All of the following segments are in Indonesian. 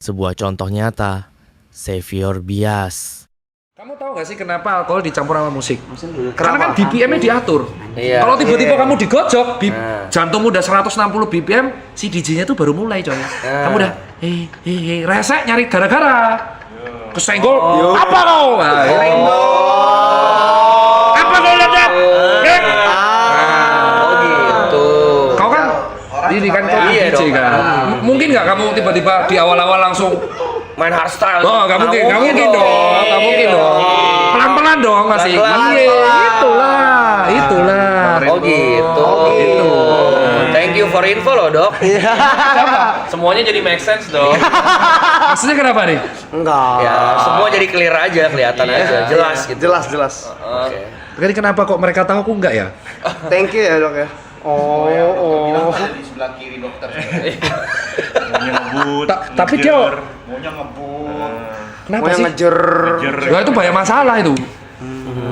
Sebuah contoh nyata, Xavier Bias. Kamu tahu gak sih kenapa alkohol dicampur sama musik? Karena kan BPM-nya diatur. Iya. Kalau tiba-tiba kamu digojok, jantungmu udah 160 BPM, si DJ-nya tuh baru mulai coy. Kamu udah resek nyari gara-gara. Kesenggol, apa kau? Apa kau ledak? Oh gitu. Kau kan ini kan kau Iya DJ dong. kan. Mungkin nggak kamu tiba-tiba di awal-awal langsung Main hardstyle. oh, nggak mungkin dong. Pelan-pelan dong masih. Pelan-pelan. Iya, itulah. Oh gitu. Itu. Thank you for info loh dok. Semuanya jadi make sense dong. Maksudnya kenapa nih? Enggak. Ya semua jadi clear aja, kelihatan aja, jelas gitu. Jelas. Oke. Jadi kenapa kok mereka tahu aku enggak ya? Thank you ya, Dok ya. Oh. Di sebelah kiri dokter. Maunya ngebut, Tapi ngejer, dia- maunya ngebut. Kenapa Mau yang sih? ngejer. Ngejer. Nah, itu banyak masalah itu.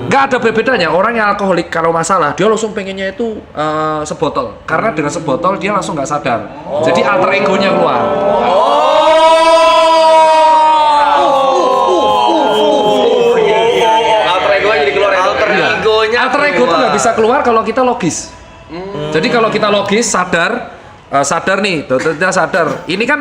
Nggak ada bedanya orang yang alkoholik kalau masalah dia langsung pengennya itu sebotol karena dengan sebotol dia langsung nggak sadar jadi alter egonya keluar. Alter ego jadi keluar ya. Alter ego tuh nggak bisa keluar kalau kita logis. Jadi kalau kita logis sadar nih, kita sadar. Ini kan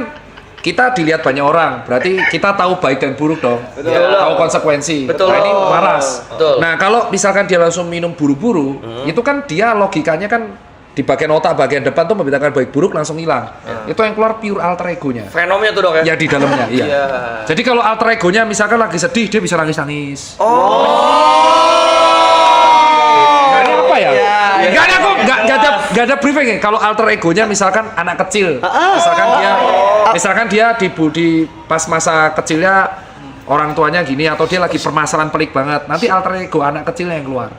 kita dilihat banyak orang, berarti kita tahu baik dan buruk dong. Tahu konsekuensi. Betul. Nah, ini waras. Betul. Nah, kalau misalkan dia langsung minum buru-buru, itu kan dia logikanya kan di bagian otak bagian depan tuh membedakan baik buruk langsung hilang. Itu yang keluar pure alter egonya. Fenomnya tuh dok ya. Ya di dalamnya, iya. Iya. Jadi kalau alter egonya misalkan lagi sedih, dia bisa nangis-nangis. Ini apa ya? Gak ada kok, gak ada briefing ya. Kalau alter egonya misalkan anak kecil, misalkan dia di pas masa kecilnya orang tuanya gini atau dia lagi permasalahan pelik banget, nanti alter ego anak kecilnya yang keluar.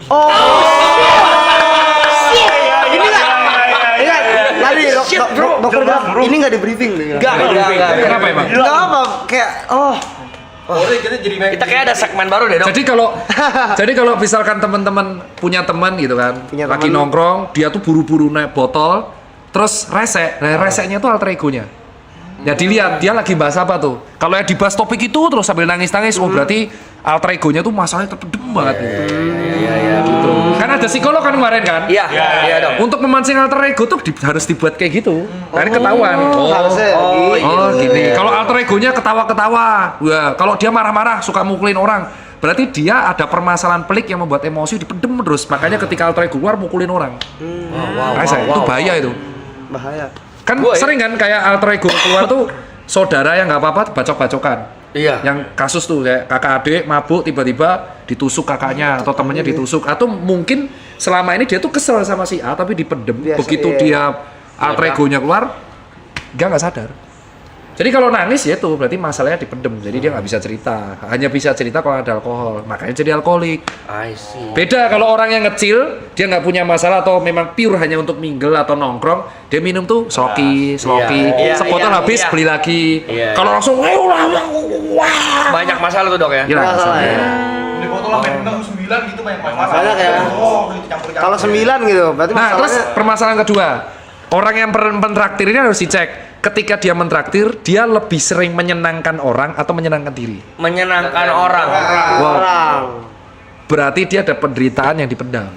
Ini enggak. Iya, tadi dokter bilang ini enggak di briefing nih. Enggak. Kenapa emang? Enggak apa, kayak Kita kayak ada segmen baru deh dok. Jadi kalau misalkan teman-teman punya teman gitu kan, Punya lagi teman. nongkrong, dia tuh buru-buru naik botol, terus resek. Nah, reseknya tuh alter egonya. Ya dilihat dia lagi bahas apa tuh. Kalau yang dibahas topik itu terus sambil nangis-nangis, oh berarti alter egonya tuh masalahnya terpendem banget gitu. Iya Gitu. Kan ada psikolog kan kemarin kan? Iya dok. Untuk memancing alter ego tuh harus dibuat kayak gitu. Nah, ini ketahuan. harusnya Oh gini. Kalau alter egonya ketawa-ketawa, wah, kalau dia marah-marah suka mukulin orang, berarti dia ada permasalahan pelik yang membuat emosi dipendem terus. Makanya ketika alter ego keluar mukulin orang. Itu bahaya itu. bahaya. Kan Gua, sering kan kayak alter ego keluar tuh saudara yang nggak apa-apa bacok-bacokan. Iya. Yang kasus tuh kayak kakak adik mabuk tiba-tiba ditusuk kakaknya atau temennya ditusuk atau mungkin selama ini dia tuh kesel sama si A tapi dipendem. Biasa, Begitu iya. dia alter egonya keluar dia nggak sadar. Jadi kalau nangis ya itu berarti masalahnya dipendem. Jadi dia nggak bisa cerita. Hanya bisa cerita kalau ada alkohol. Makanya jadi alkoholik. I see. Beda kalau orang yang ngecil, dia nggak punya masalah atau memang pure hanya untuk mingle atau nongkrong, dia minum tuh sloki, Iya, sebotol iya, habis iya. beli lagi. Iya, Kalau iya. langsung, Banyak masalah tuh dok ya. gila Masalah ya. Di botol sampai 6 9 gitu banyak masalah. Banyak ya. Oh, dicampur-campur. Kalau 9 gitu, berarti Nah, terus masalahnya permasalahan kedua, orang yang mentraktir ini harus dicek. Ketika dia mentraktir, dia lebih sering menyenangkan orang atau menyenangkan diri. Menyenangkan orang. orang. Berarti dia ada penderitaan yang dipendam.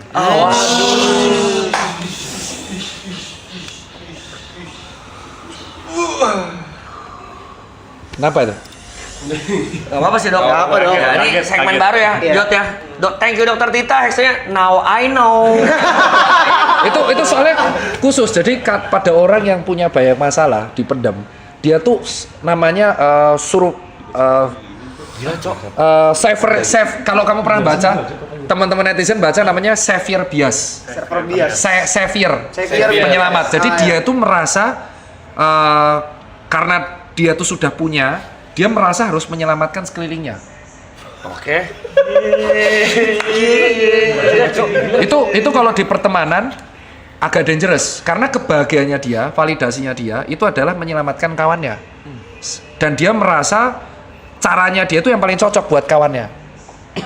Kenapa itu? Gak apa-apa sih dok. Gak apa, Dok. Ya, ini segmen Kaget. baru ya. Iya. Jod ya. Dok, thank you dokter Tita. Hashtagnya now I know. itu soalnya khusus. Jadi pada orang yang punya banyak masalah dipendam, dia tuh namanya suruh save. Kalau kamu pernah baca, teman-teman netizen baca namanya Xavier Bias. Server bias. Xavier Xavier penyelamat. Jadi Ah, dia itu merasa karena dia tuh sudah punya, dia merasa harus menyelamatkan sekelilingnya. Oke. Itu kalau di pertemanan agak dangerous karena kebahagiaannya dia, validasinya dia itu adalah menyelamatkan kawannya. Dan dia merasa caranya dia itu yang paling cocok buat kawannya.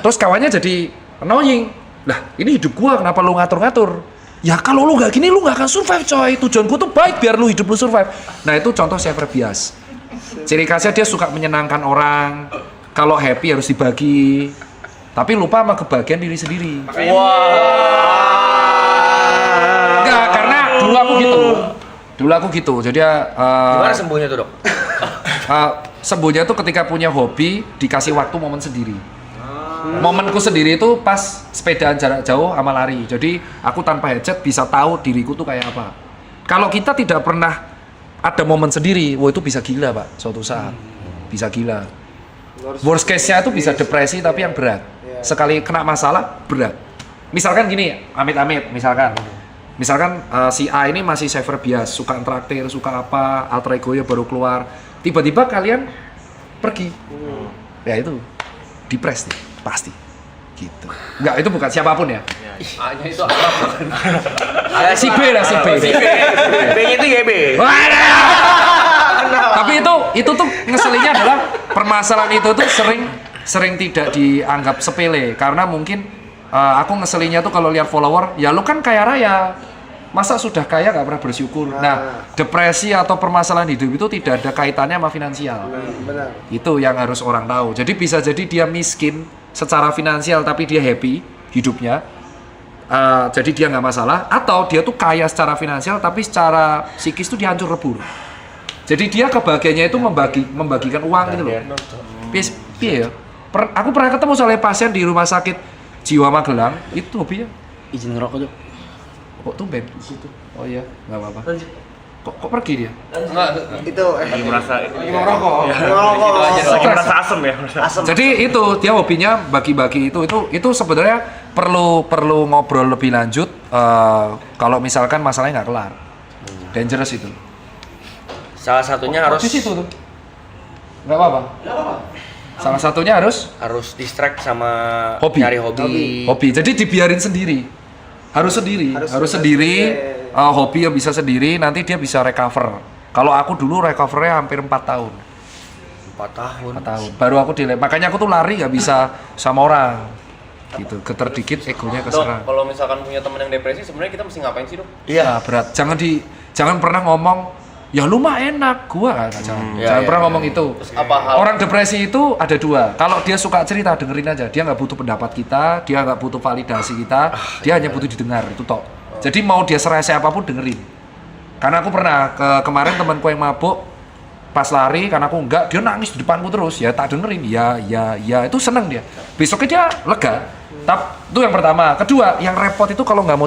Terus kawannya jadi annoying. Lah, ini hidup gua kenapa lu ngatur-ngatur? Ya kalau lu nggak gini lu nggak akan survive coy. Tujuanku tuh baik biar lu hidup lu survive. Nah, itu contoh Xavier Bias. Ciri khasnya dia suka menyenangkan orang. Kalau happy harus dibagi. Tapi lupa sama kebahagiaan diri sendiri. Enggak, karena dulu aku gitu. Jadi Gimana sembuhnya tuh, Dok? sembuhnya tuh ketika punya hobi dikasih waktu momen sendiri. Momenku sendiri itu pas sepedaan jarak jauh sama lari. Jadi aku tanpa headset bisa tahu diriku tuh kayak apa. Kalau kita tidak pernah ada momen sendiri, wah itu bisa gila, Pak, suatu saat. Bisa gila. Worst case-nya itu bisa depresi tapi yang berat. Sekali kena masalah berat. Misalkan gini, amit-amit misalkan si A ini masih saver bias, suka traktir, suka apa, alter ego-nya baru keluar. Tiba-tiba kalian pergi. Ya itu depres nih, pasti. Gitu. Enggak, itu bukan siapapun ya. A-nya itu apa? Si B lah, si B. B-nya itu YB. Tapi itu tuh ngeselinnya adalah permasalahan itu tuh sering tidak dianggap sepele karena mungkin aku ngeselinnya tuh kalau lihat follower, ya lu kan kaya raya, masa sudah kaya nggak pernah bersyukur. Nah, depresi atau permasalahan hidup itu tidak ada kaitannya sama finansial. Benar. Itu yang harus orang tahu. Jadi bisa jadi dia miskin secara finansial tapi dia happy hidupnya, jadi dia nggak masalah. Atau dia tuh kaya secara finansial tapi secara psikis tuh dia hancur lebur. Jadi dia kebahagiaannya itu membagikan uang gitu loh. Piye ya? Aku pernah ketemu soalnya pasien di rumah sakit Jiwa Magelang, itu hobinya Izin ngerokok tuh. kok tumben di situ. Oh iya, nggak apa-apa. Kok pergi dia? Itu Lagi merasa ngerokok. lagi merasa asem ya. Asem. Jadi itu dia hobinya bagi-bagi itu sebenarnya perlu ngobrol lebih lanjut kalau misalkan masalahnya nggak kelar. Dangerous itu. Salah satunya harus Di situ tuh. Nggak apa-apa. Salah satunya harus distract sama Hobi. nyari hobi. hobi. Jadi dibiarin sendiri. Harus sendiri. Hobi yang bisa sendiri, nanti dia bisa recover. Kalau aku dulu recovernya hampir 4 tahun. 4 tahun. 4 tahun. Baru aku makanya aku tuh lari nggak bisa sama orang. Gitu. Geter dikit egonya Dok, keserang. kalau misalkan punya teman yang depresi, sebenarnya kita mesti ngapain sih, Dok? Iya, berat. Jangan pernah ngomong ya lu mah enak, gua jangan pernah ngomong itu. Apa hal? Orang depresi itu ada dua. Kalau dia suka cerita, dengerin aja. Dia nggak butuh pendapat kita, dia nggak butuh validasi kita, dia hanya butuh didengar, itu tok. Jadi mau dia serese apapun dengerin. Karena aku pernah kemarin temanku yang mabuk pas lari, karena aku enggak, dia nangis di depanku terus, ya tak dengerin, ya itu seneng dia. Besoknya dia lega. Itu yang pertama. Kedua, yang repot itu kalau nggak mau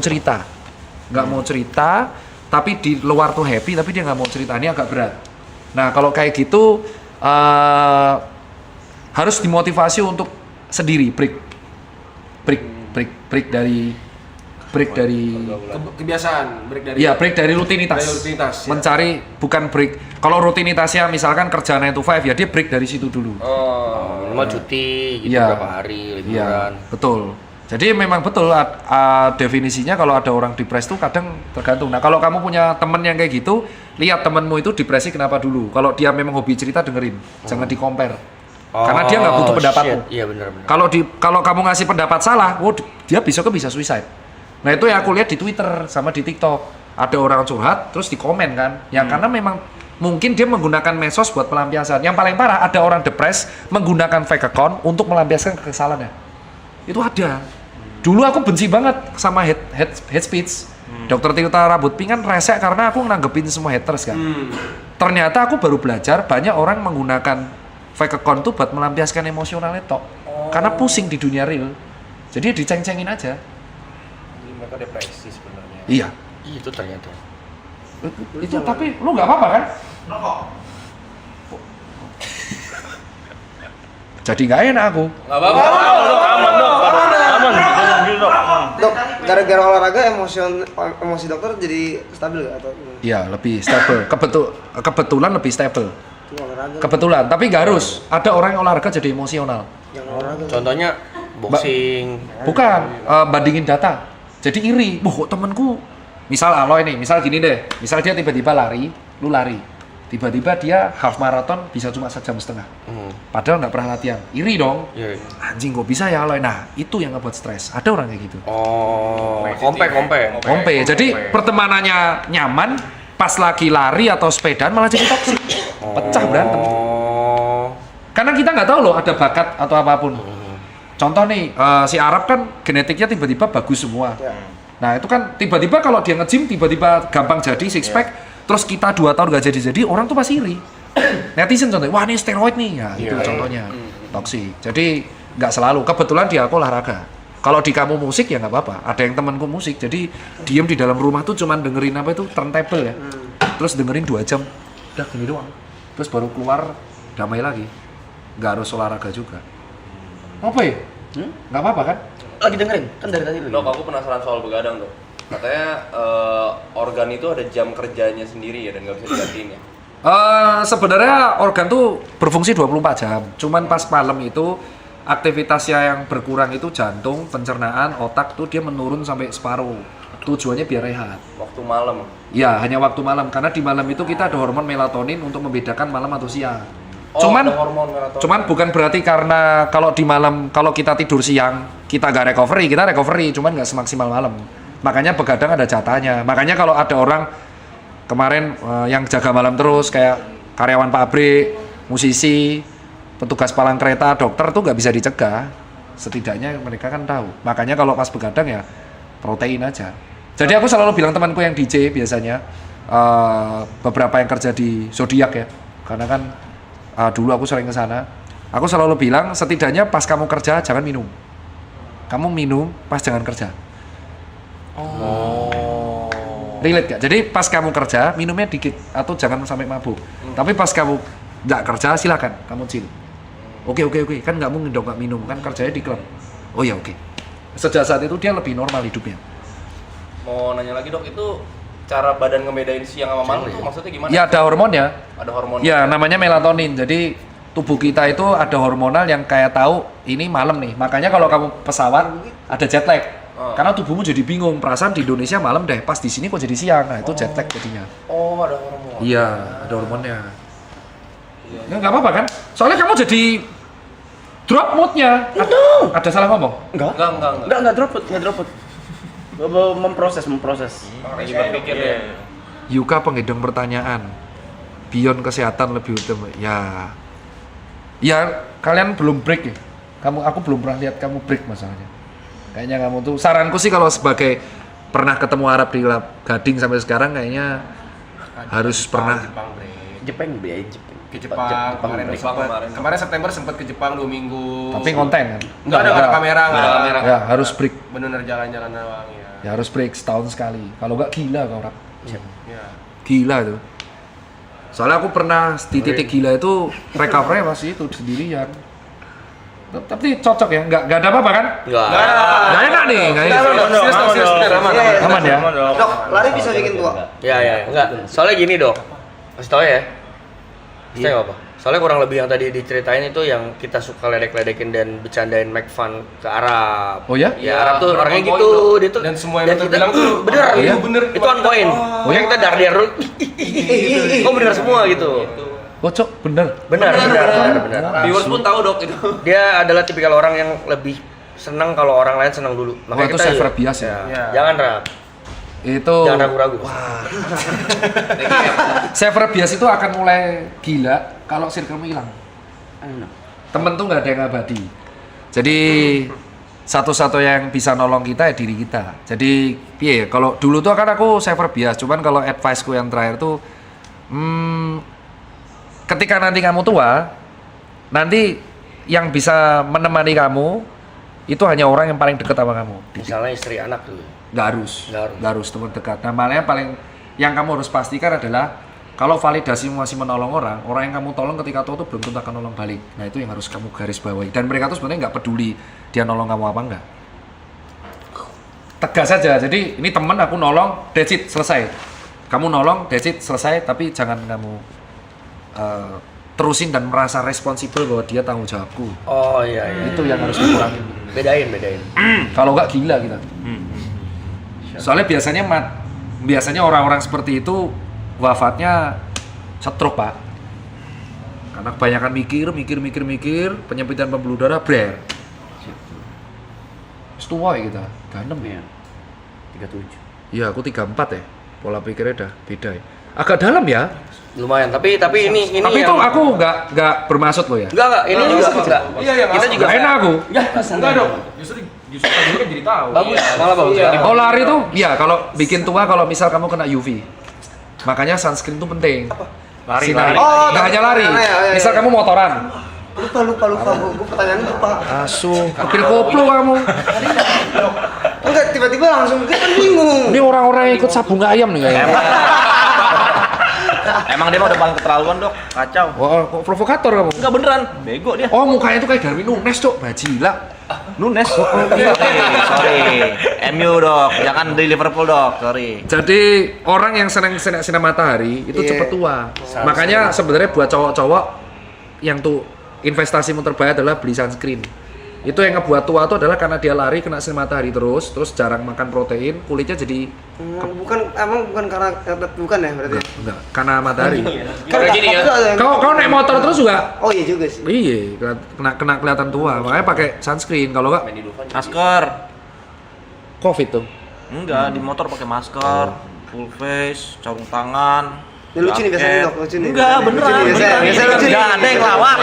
cerita, tapi di luar tuh happy, tapi dia nggak mau cerita, ini agak berat. Nah kalau kayak gitu harus dimotivasi untuk sendiri, break dari kebiasaan, break dari rutinitas. Dari rutinitas, ya. Mencari bukan break. Kalau rutinitasnya misalkan kerja 9 to 5 ya dia break dari situ dulu. Minimal cuti gitu Iya. berapa hari liburan. Iya, betul. Jadi memang betul definisinya kalau ada orang depresi itu kadang tergantung. Nah kalau kamu punya temen yang kayak gitu, lihat temenmu itu depresi kenapa dulu. Kalau dia memang hobi cerita dengerin, jangan di-compare. Karena dia nggak butuh pendapatmu. Iya benar. Kalau kamu ngasih pendapat salah, dia besoknya bisa suicide. Nah itu yang aku lihat di Twitter sama di TikTok. Ada orang curhat terus di komen kan. Ya karena memang mungkin dia menggunakan medsos buat pelampiasan. Yang paling parah ada orang depres menggunakan fake account untuk melampiaskan kekesalannya. Itu ada. Dulu aku benci banget sama hate speech. Dokter Tirta Rambut Pink kan resek karena aku nanggepin semua haters kan. Ternyata aku baru belajar banyak orang menggunakan fake account tuh buat melampiaskan emosionalnya tok. Karena pusing di dunia real. Jadi diceng-cengin aja. Jadi mereka depresi sebenarnya. Iya. Itu ternyata. Itu tapi lu nggak apa-apa kan? Jadi nggak enak aku. Nggak apa-apa. Dok, gara-gara olahraga emosi dokter jadi stabil gak atau Iya, lebih stabil. Kebetulan lebih stabil. olahraga? Kebetulan, tapi nggak harus. Ada orang yang olahraga jadi emosional. Yang olahraga. Contohnya boxing. Bukan, bandingin data. Jadi iri. Kok temenku, misal Aloy nih, misal gini deh. Misal dia tiba-tiba lari, lu lari. Tiba-tiba dia half marathon bisa cuma 1,5 jam. Padahal nggak pernah latihan. Iri dong. Iya. Anjing kok bisa ya Aloy. Nah, itu yang ngebuat stres. Ada orang kayak gitu. Kompe. Jadi pertemanannya nyaman, pas lagi lari atau sepedaan malah jadi toksik. Pecah berantem. Karena kita nggak tahu loh ada bakat atau apapun. Contoh nih, si Arab kan genetiknya tiba-tiba bagus semua. Nah itu kan tiba-tiba kalau dia nge-gym tiba-tiba gampang jadi six pack, terus kita 2 tahun nggak jadi, orang tuh pasti iri. Netizen contohnya, wah ini steroid nih, ya itu contohnya. Toksik. Jadi nggak selalu, kebetulan di aku olahraga. Kalau di kamu musik ya nggak apa-apa, ada yang temanku musik, jadi diem di dalam rumah tuh cuman dengerin apa itu, turntable ya. Terus dengerin 2 jam, udah gini doang. Terus baru keluar, damai lagi. Nggak harus olahraga juga. Apa ya? Nggak apa-apa kan? Lagi dengerin, kan dari tadi Dok, aku penasaran soal begadang tuh. Katanya organ itu ada jam kerjanya sendiri ya dan nggak bisa digantiin ya. Sebenarnya organ tuh berfungsi 24 jam. Cuman pas malam itu aktivitasnya yang berkurang itu jantung, pencernaan, otak tuh dia menurun sampai separuh. Tujuannya biar rehat. Waktu malam. Ya, hanya waktu malam karena di malam itu kita ada hormon melatonin untuk membedakan malam atau siang. Oh, ada hormon melatonin. Cuman bukan berarti karena kalau di malam kalau kita tidur siang kita nggak recovery, kita recovery, cuman nggak semaksimal malam. Makanya begadang ada jatahnya. Makanya kalau ada orang kemarin yang jaga malam terus kayak karyawan pabrik, musisi, petugas palang kereta, dokter tuh nggak bisa dicegah. Setidaknya mereka kan tahu. Makanya kalau pas begadang ya protein aja. Jadi aku selalu bilang temanku yang DJ biasanya beberapa yang kerja di Zodiac ya, karena kan dulu aku sering ke sana. Aku selalu bilang setidaknya pas kamu kerja jangan minum. Kamu minum pas jangan kerja. Relate gak? Jadi pas kamu kerja minumnya dikit atau jangan sampai mabuk. Tapi pas kamu nggak kerja silakan kamu chill. Oke. Kan nggak mungkin dong nggak minum, kan kerjanya di klub. Oh ya oke. Sejak saat itu dia lebih normal hidupnya. Mau nanya lagi dok, itu cara badan ngebedain siang sama malam tuh maksudnya gimana? Ya ada hormonnya. Ada hormon. Ya namanya melatonin. Jadi tubuh kita itu ada hormonal yang kayak tahu ini malam nih. Makanya kalau kamu pesawat ada jet lag. Karena tubuhmu jadi bingung. Perasaan di Indonesia malam deh, pas di sini kok jadi siang. Nah itu jet lag jadinya. Oh ada hormon. Iya ada hormonnya. Ya nggak apa-apa kan? Soalnya kamu jadi drop moodnya. Ada salah ngomong? Enggak. Enggak drop out. Memproses. Lagi berpikir ya. Yuka penghidang pertanyaan. Beyond kesehatan lebih utama. Ya kalian belum break ya. Aku belum pernah lihat kamu break masalahnya. Kayaknya kamu tuh saranku sih kalau sebagai pernah ketemu Arab di Gading sampai sekarang kayaknya harus pernah. Jepang. Ke Jepang kemarin September sempat ke Jepang 2 minggu. Tapi konten kan? Enggak ada kamera, Ya harus break. Bener jalan-jalan doang ya. Ya harus break setahun sekali. Kalau nggak gila kau Rap. Ya. Gila tuh. Soalnya aku pernah di titik gila itu recovery masih itu sendirian. Tapi cocok ya, nggak ada apa-apa kan? Enggak. Nggak enak nih, nggak enak. Serius, Aman ya? Dok, lari bisa bikin tua. Ya, enggak. Soalnya gini dok, kasih tau ya. Kasih tau apa? Soalnya kurang lebih yang tadi diceritain itu yang kita suka ledek-ledekin dan bercandain make fun ke Arab. Oh ya? Ya Arab tuh orangnya on point gitu, tuh. dia tuh. Dan semua yang kita bilang tuh bener. iya? bener. Itu on point. Oh, ya? Yang kita dar dulu. Kok bener semua gitu. Kocok, bener. Benar. Viewers pun tahu dok itu. Dia adalah tipikal orang yang lebih senang kalau orang lain senang dulu. Oh, itu Sever bias ya? Jangan Rap. Itu Jangan ragu-ragu. Sever bias itu akan mulai gila kalau circle-mu hilang. Temen tuh nggak ada yang abadi. Jadi satu-satu yang bisa nolong kita ya diri kita. Jadi piye? Kalau dulu tuh kan aku Sever bias, cuman kalau advice-ku yang terakhir tuh ketika nanti kamu tua, nanti yang bisa menemani kamu itu hanya orang yang paling dekat sama kamu. Misalnya istri anak tuh. Nggak harus teman dekat. Nah, malah paling yang kamu harus pastikan adalah kalau validasi masih menolong orang yang kamu tolong ketika tua tuh belum tentu akan nolong balik. Nah itu yang harus kamu garis bawahi. Dan mereka tuh sebenarnya nggak peduli dia nolong kamu apa enggak. Tegas saja. Jadi ini temen aku nolong, that's it, selesai. Kamu nolong, that's it, selesai. Tapi jangan kamu terusin dan merasa responsibel bahwa dia tanggung jawabku. Oh iya. Itu yang harus dikurangin. Bedain. Kalau nggak gila kita. Soalnya biasanya orang-orang seperti itu wafatnya stroke pak. Karena kebanyakan mikir, penyempitan pembuluh darah, brer. Setua ya kita, 36 ya. 37. Iya aku 34 ya. Pola pikirnya udah beda ya. Agak dalam ya. Lumayan, tapi ini Tapi itu yang aku nggak bermaksud loh ya. enggak, ini juga enggak. Iya, yang Kita juga Nggak enak aku. Enggak dong. Justru dulu kan jadi tahu. bagus, malah bagus. Oh lari tuh, ya kalau bikin tua kalau misal kamu kena UV, makanya sunscreen tuh penting. Lari. Oh, Nggak hanya lari. iya. Misal kamu motoran, Lupa. Gue pertanyaan lupa. asu, kepil koplo kamu. Enggak, tiba-tiba langsung kita kan bingung. Ini orang-orang yang ikut sabung ayam nih kayaknya. Emang dia mah udah paling keterlaluan, Dok. Kacau. Wah, kok provokator kamu? Enggak beneran, bego dia. Oh, mukanya tuh kayak Darwin Nunes, Cok. Bajila. Nunes. Sorry. MU, Dok. Jangan di Liverpool, Dok. Sorry. Jadi orang yang senang sinar matahari itu Iya. cepet tua. Makanya sebenarnya buat cowok-cowok yang tuh investasimu terbaik adalah beli sunscreen. Itu yang ngebuat tua itu adalah karena dia lari kena sinar matahari terus jarang makan protein, kulitnya jadi Bukan karena bukan ya berarti. enggak karena matahari. Kayak gini ya. Kau naik motor terus juga Oh iya juga sih. iya kena kelihatan tua. Makanya pakai sunscreen kalau enggak Masker. Covid tuh. Enggak, di motor pakai masker, full face, sarung tangan. Ya, lucu nih biasanya, Dok, lucu nih. Enggak, beneran. Lucu nih, biasanya lucu nih. Enggak ada yang lawak.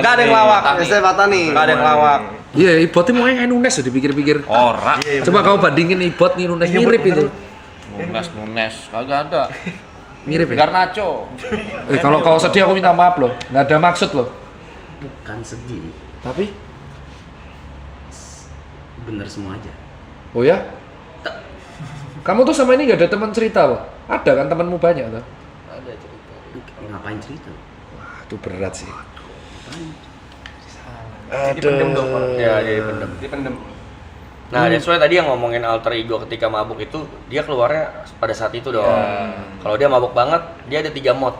Enggak ada yang lawak. Biasanya patah nih. Enggak ada yang lawak. Iya, ibotnya mau kayak Nunes ya dipikir-pikir. Ora. Coba kamu bandingin ibot nih Nunes mirip itu. Nunes, kagak ada. Mirip ya? Garnacho. Kalau kau sedih aku minta maaf loh. Nggak ada maksud loh. Bukan sedih, Tapi bener semua aja. oh ya? Kamu tuh sama ini nggak ada teman cerita loh? Ada kan temanmu banyak tuh? Ngapain cerita? Wah, itu berat sih. Dipendem, Dok. Ya, jadi pendem. Dipendem. Nah, that's why tadi yang ngomongin alter ego ketika mabuk itu dia keluarnya pada saat itu dong. Kalau dia mabuk banget, dia ada 3 mode.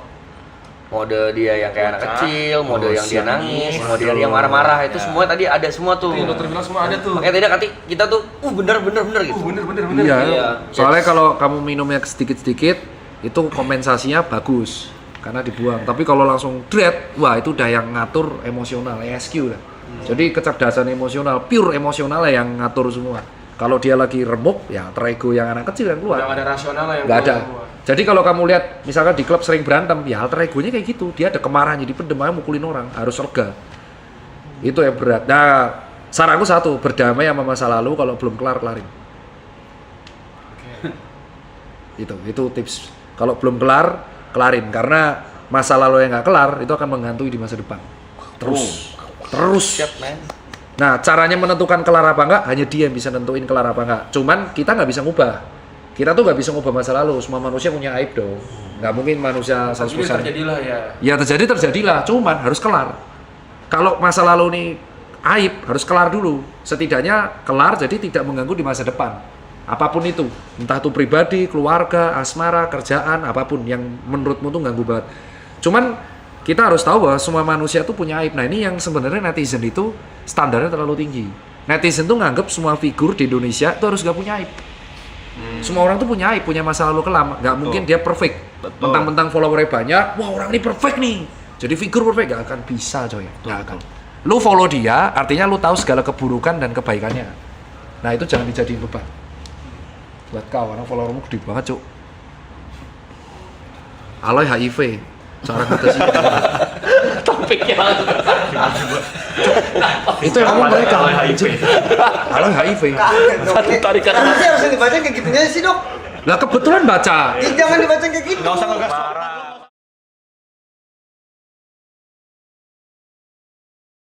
Mode dia yang kayak anak kecil, mode yang dia nangis, mode yang dia marah-marah itu semua tadi ada semua tuh. Yang dokter bilang semua ada tuh. Makanya tadi kata kita tuh, bener gitu. Bener. Iya. Iya. Soalnya kalau kamu minumnya sedikit-sedikit, itu kompensasinya bagus karena dibuang. Tapi kalau langsung dread, wah itu udah yang ngatur emosional, ESQ lah. Jadi kecerdasan emosional, pure emosional yang ngatur semua. Kalau dia lagi remuk, ya terego yang anak kecil yang keluar. Udah nggak ada rasional lah yang Nggak ada. keluar. Jadi kalau kamu lihat, misalkan di klub sering berantem, ya alter egonya kayak gitu. Dia ada kemarahan, jadi pendem aja mukulin orang, harus lega. Itu yang berat. Nah, saranku satu, berdamai sama masa lalu, kalau belum kelarin. Itu tips. Kalau belum kelarin. Karena masa lalu yang nggak kelar, itu akan menghantui di masa depan. Terus. Nah, caranya menentukan kelar apa enggak, hanya dia yang bisa nentuin kelar apa enggak. Cuman kita nggak bisa ngubah. Kita tuh nggak bisa ngubah masa lalu. Semua manusia punya aib dong. Nggak mungkin manusia 100%. Terjadilah ya. Ya terjadilah. Cuman harus kelar. Kalau masa lalu ini aib, harus kelar dulu. Setidaknya kelar jadi tidak mengganggu di masa depan. Apapun itu. Entah itu pribadi, keluarga, asmara, kerjaan, apapun yang menurutmu tuh ganggu banget. Cuman kita harus tahu bahwa semua manusia tuh punya aib. Nah ini yang sebenarnya netizen itu standarnya terlalu tinggi. Netizen tuh nganggep semua figur di Indonesia itu harus gak punya aib. Semua orang tuh punya aib, punya masa lalu kelam. Gak mungkin dia perfect. Mentang-mentang followernya banyak, wah orang ini perfect nih. Jadi figur perfect, gak akan bisa coy. Gak akan. Lu follow dia, artinya lu tahu segala keburukan dan kebaikannya. Nah itu jangan dijadiin beban. Buat kau, karena followermu gede banget cuk. Aloy HIV. Seorang ngetesi. Topiknya langsung. Itu yang ngomong mereka. Aloy HIV. Satu tarikan. Kenapa sih harusnya dibaca kayak gitunya sih, Dok? Lah kebetulan baca. Jangan dibaca kayak gitu. Enggak usah ngegas.